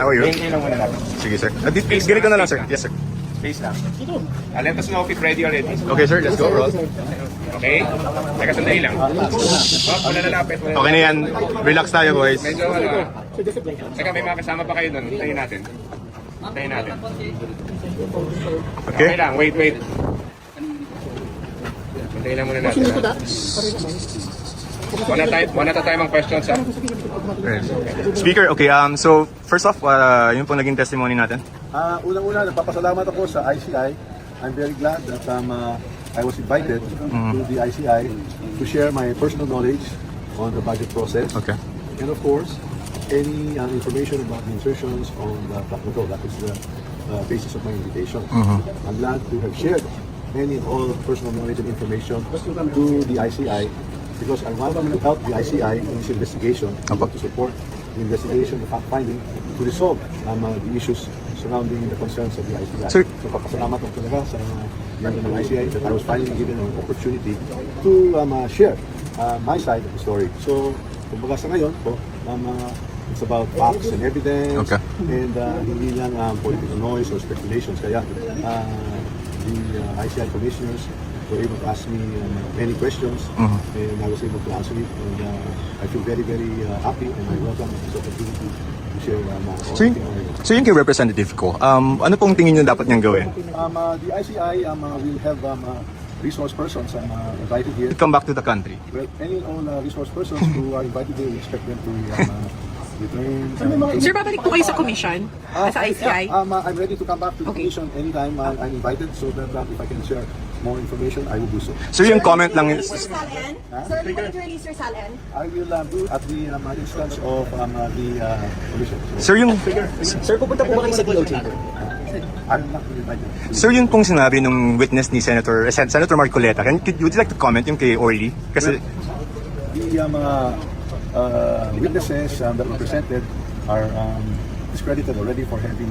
How are you? Hintayin lang muna natin. Sige, sir. Ganito na lang, sir. Yes, sir. Space lang. Let us know if it's ready already. Okay, sir. Let's go. Roll. Okay? Teka, sandali lang. Oh, wala nalapit. Okay na yan. Relax tayo, boys. Medyo Teka, may mga kasama pa kayo doon. Hintayin natin. Hintayin natin. Okay. Okay lang. Wait. Hintayin lang muna natin. Wala tayo mga questions. Speaker, okay. So, first off, yun pong naging testimony natin. Unang-una, nagpapasalamat ako sa ICI. I'm very glad that I was invited to the ICI to share my personal knowledge on the budget process. Okay. And of course, any information about the insertions on the technical, that is the basis of my invitation. I'm glad to have shared any and all personal knowledge and information to the ICI because I want to help the ICI in this investigation. I want to support the investigation, the fact-finding, to resolve the issues surrounding the concerns of the ICI. Sir, So papasalamat ako talaga sa member ng ICI that I was finally given an opportunity to share my side of the story. So, kumbaga sa ngayon po, it's about facts and evidence, Okay. and hindi lang political noise or speculations. Kaya the ICI commissioners were able to ask me many questions, and I was able to answer it. And I feel very, very happy, and I welcome this opportunity to share So yung kay representative ko, ano pong tingin nyo dapat niyang gawin? The ICI will have resource persons invited here. Come back to the country. Well, any and all resource persons who are invited here, we expect them to return. Sir, babalik po kayo sa commission? Sa ICI? I'm ready to come back to the commission anytime I'm invited, so that if I can share more information, I will do so. So yung comment lang is, Sir, you want to release your Salen? I will do at the instance of the commission. So, sir yung, Sir, pupunta po ba kayo sa DOJ? I'm not invited. sir yung pong sinabi nung witness ni Senator Marcoleta, would you like to comment yung kay Orly? Kasi, The mga witnesses that were presented are discredited already for having